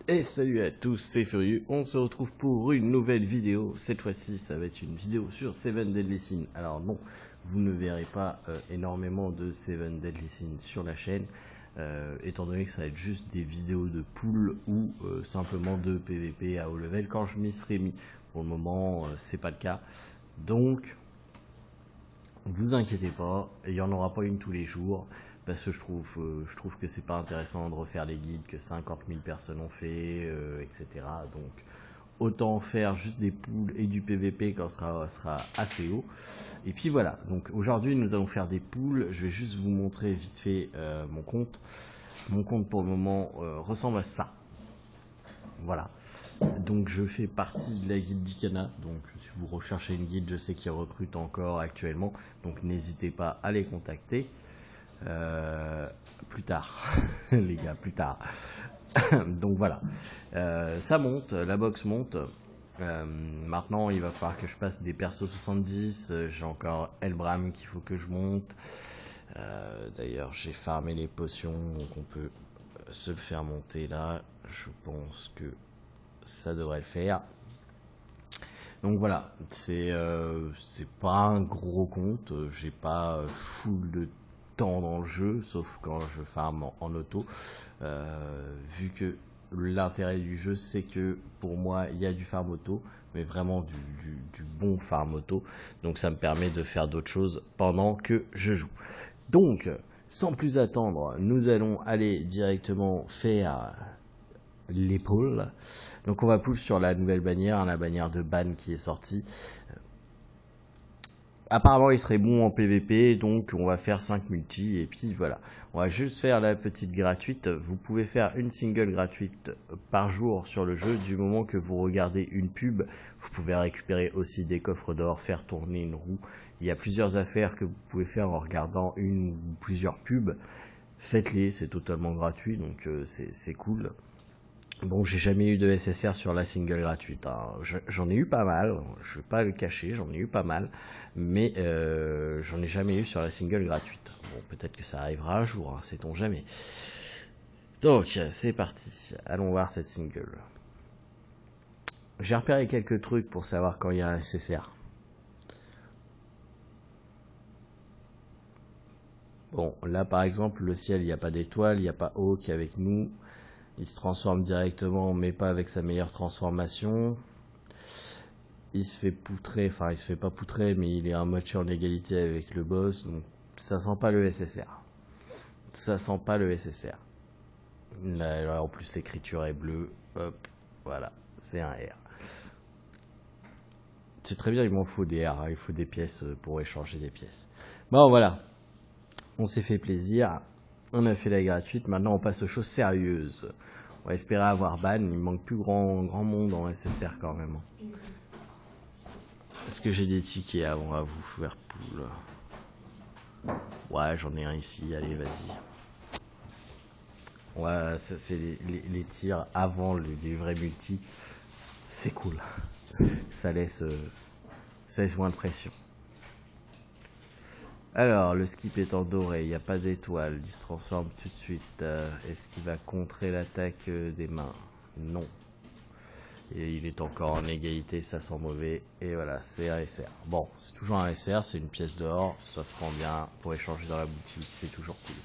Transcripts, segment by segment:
Et salut à tous, c'est Furieux, on se retrouve pour une nouvelle vidéo. Cette fois-ci, ça va être une vidéo sur Seven Deadly Sins. Alors non, vous ne verrez pas énormément de Seven Deadly Sins sur la chaîne, étant donné que ça va être juste des vidéos de pool ou simplement de PVP à haut level quand je m'y serai mis. Pour le moment, c'est pas le cas. Donc, vous inquiétez pas, il n'y en aura pas une tous les jours, parce que je trouve que c'est pas intéressant de refaire les guides que 50 000 personnes ont fait, etc. Donc autant faire juste des pools et du PVP quand sera assez haut. Et puis voilà, donc aujourd'hui nous allons faire des pools. Je vais juste vous montrer vite fait mon compte. Mon compte pour le moment ressemble à ça. Voilà. Donc je fais partie de la guilde d'Ikana, donc si vous recherchez une guilde, je sais qu'ils recrutent encore actuellement, donc n'hésitez pas à les contacter. Plus tard, les gars, plus tard. Donc voilà, ça monte, la box monte. Maintenant il va falloir que je passe des persos 70, j'ai encore Elbram qu'il faut que je monte. D'ailleurs j'ai farmé les potions, donc on peut se le faire monter là, je pense que ça devrait le faire. Donc voilà, c'est pas un gros compte, j'ai pas full de temps dans le jeu, sauf quand je farm en auto, vu que l'intérêt du jeu c'est que pour moi il y a du farm auto, mais vraiment du bon farm auto, donc ça me permet de faire d'autres choses pendant que je joue. Donc sans plus attendre, nous allons aller directement faire l'épaule. Donc on va push sur la nouvelle bannière, la bannière de ban qui est sortie. Apparemment il serait bon en PVP, donc on va faire 5 multi et puis voilà. On va juste faire la petite gratuite. Vous pouvez faire une single gratuite par jour sur le jeu. Du moment que vous regardez une pub, vous pouvez récupérer aussi des coffres d'or, faire tourner une roue. Il y a plusieurs affaires que vous pouvez faire en regardant une ou plusieurs pubs. Faites-les, c'est totalement gratuit, donc c'est cool. Bon, j'ai jamais eu de SSR sur la single gratuite, hein. J'en ai eu pas mal, je vais pas le cacher, j'en ai eu pas mal, mais j'en ai jamais eu sur la single gratuite. Bon, peut-être que ça arrivera un jour, hein, sait-on jamais. Donc, c'est parti, allons voir cette single. J'ai repéré quelques trucs pour savoir quand il y a un SSR. Bon, là par exemple, le ciel, il n'y a pas d'étoile, il n'y a pas Hawk avec nous. Il se transforme directement, mais pas avec sa meilleure transformation. Il se fait poutrer, enfin il se fait pas poutrer, mais il est en match en égalité avec le boss, donc ça sent pas le SSR. Ça sent pas le SSR. Là, en plus l'écriture est bleue, hop, voilà, c'est un R. C'est très bien, il m'en faut des R, hein, il faut des pièces pour échanger des pièces. Bon voilà, on s'est fait plaisir, on a fait la gratuite, maintenant on passe aux choses sérieuses. On va espérer avoir ban, il manque plus grand monde en SSR quand même. Est-ce que j'ai des tickets avant à vous faire pool? Ouais, j'en ai un ici, allez, vas-y. Ouais, ça c'est les tirs avant les vrais multi. C'est cool. Ça laisse moins de pression. Alors, le skip est en doré, il n'y a pas d'étoile, il se transforme tout de suite. Est-ce qu'il va contrer l'attaque des mains? Non. Et il est encore en égalité, ça sent mauvais. Et voilà, c'est un SR. Bon, c'est toujours un SR, c'est une pièce d'or, ça se prend bien pour échanger dans la boutique, c'est toujours cool.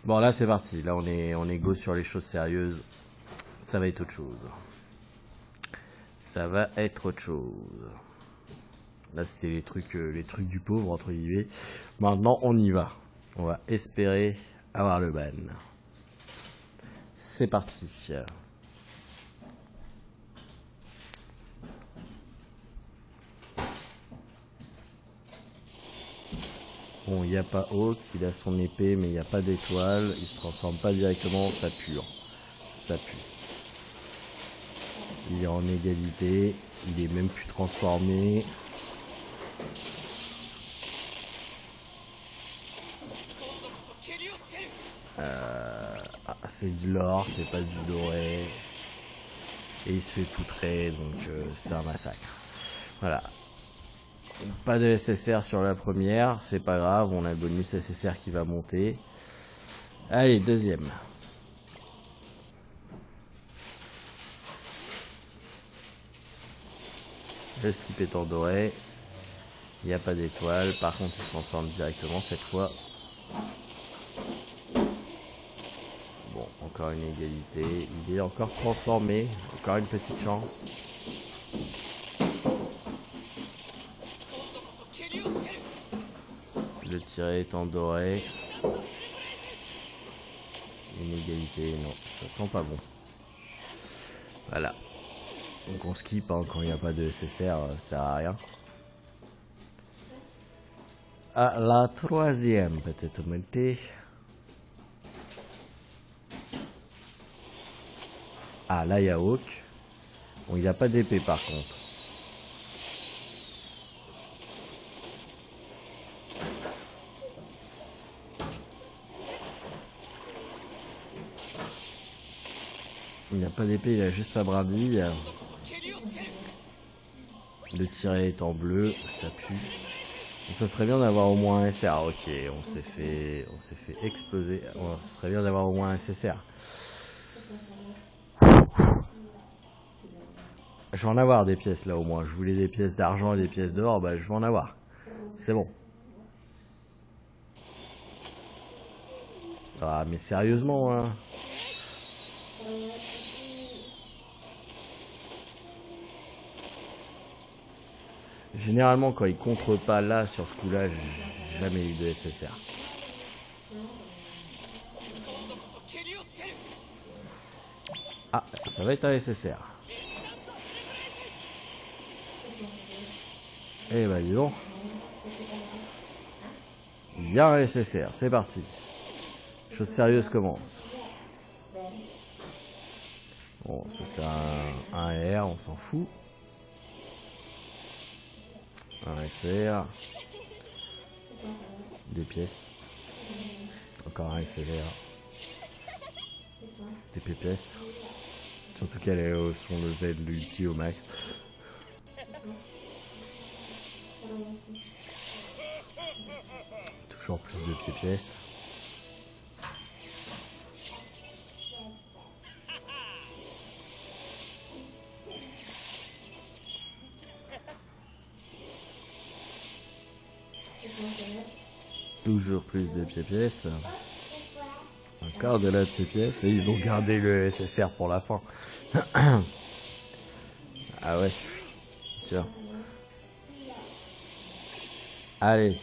Bon, là c'est parti, là on est go sur les choses sérieuses. Ça va être autre chose. Ça va être autre chose. Là c'était les trucs du pauvre entre guillemets. Maintenant on y va. On va espérer avoir le ban. C'est parti. Bon, il n'y a pas Hawk, il a son épée, mais il n'y a pas d'étoile. Il se transforme pas directement, ça pue. Ça pue. Il est en égalité, il est même plus transformé. C'est de l'or, c'est pas du doré. Et il se fait poutrer, donc c'est un massacre. Voilà. Pas de SSR sur la première, c'est pas grave, on a le bonus SSR qui va monter. Allez, deuxième. Le skip est en doré. Il n'y a pas d'étoile. Par contre, il se transforme directement cette fois. Bon, encore une égalité. Il est encore transformé. Encore une petite chance. Le tiré est en doré. Une égalité, non, ça sent pas bon. Voilà. Donc on skip hein, quand il n'y a pas de SSR, ça sert à rien. À la troisième petite montée. Ah, là il y a Hawk. Bon, il n'y a pas d'épée par contre. Il n'y a pas d'épée, il a juste sa brindille. Le tiré est en bleu, ça pue. Et ça serait bien d'avoir au moins un SR. Ok, on s'est fait exploser. Oh, ça serait bien d'avoir au moins un SSR. Je vais en avoir des pièces là au moins. Je voulais des pièces d'argent et des pièces d'or, bah je vais en avoir. C'est bon. Ah mais sérieusement hein. Généralement quand il contre pas là sur ce coup là, j'ai jamais eu de SSR. Ah, ça va être un SSR. Eh ben dis donc. Il y a un SSR, c'est parti. Chose sérieuse commence. Bon, ça c'est un R, on s'en fout. Un SR. Des pièces. Encore un SLR. Des pièces. Surtout qu'elle est son level ulti au max. Toujours plus de pièces. Toujours plus de pièces. Encore de la pièce. Et ils ont gardé le SSR pour la fin. Ah ouais. Tiens. Allez.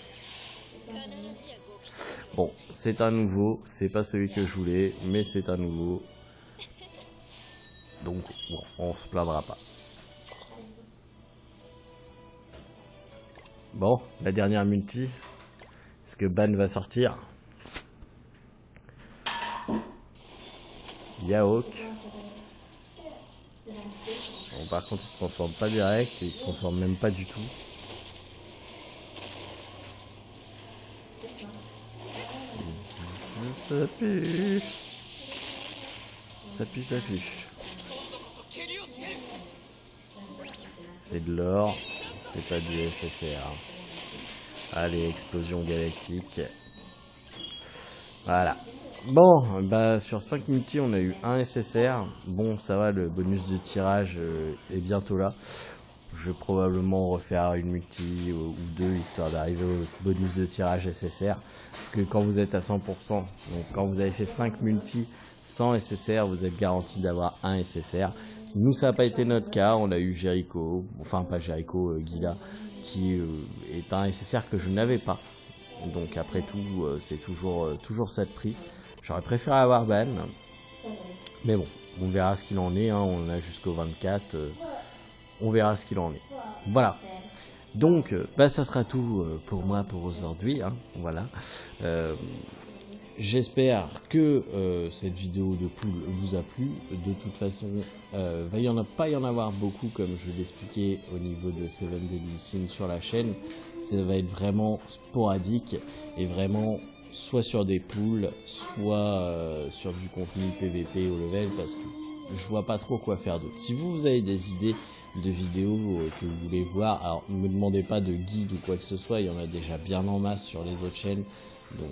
Bon, c'est un nouveau. C'est pas celui que je voulais, mais c'est un nouveau. Donc, bon, on se plaindra pas. Bon, la dernière multi. Est-ce que Ban va sortir? Yahok. Bon, par contre, il se transforme pas direct. Et il se transforme même pas du tout. Ça pue. Ça pue, ça pue. C'est de l'or. C'est pas du SSR. Allez, explosion galactique. Voilà. Bon, bah sur 5 multi, on a eu un SSR. Bon, ça va, le bonus de tirage est bientôt là. Je vais probablement refaire une multi ou deux, histoire d'arriver au bonus de tirage SSR. Parce que quand vous êtes à 100%, donc quand vous avez fait 5 multi sans SSR, vous êtes garanti d'avoir un SSR. Nous, ça n'a pas été notre cas. On a eu Jericho, enfin pas Jericho, Gila, qui est un SSR que je n'avais pas. Donc après tout, c'est toujours ça de prix. J'aurais préféré avoir Ban. Mais bon, on verra ce qu'il en est. Hein. On a jusqu'au 24. On verra ce qu'il en est. Voilà. Donc, bah, ça sera tout pour moi pour aujourd'hui. Hein. Voilà. J'espère que cette vidéo de pool vous a plu. De toute façon, va y en a pas y en avoir beaucoup, comme je l'expliquais au niveau de Seven Deadly Sins sur la chaîne. Ça va être vraiment sporadique et vraiment soit sur des pools, soit sur du contenu PVP au level, parce que je vois pas trop quoi faire d'autre. Si vous avez des idées de vidéos que vous voulez voir, alors ne me demandez pas de guide ou quoi que ce soit, il y en a déjà bien en masse sur les autres chaînes. Donc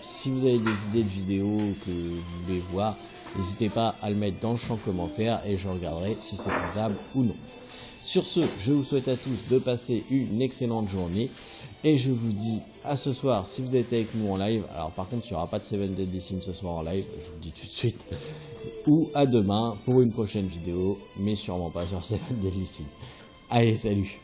si vous avez des idées de vidéos que vous voulez voir, n'hésitez pas à le mettre dans le champ commentaire et je regarderai si c'est faisable ou non. Sur ce, je vous souhaite à tous de passer une excellente journée et je vous dis à ce soir si vous êtes avec nous en live. Alors par contre, il n'y aura pas de 7 Deadly Sins ce soir en live, je vous le dis tout de suite. Ou à demain pour une prochaine vidéo, mais sûrement pas sur 7 Deadly Sins. Allez, salut!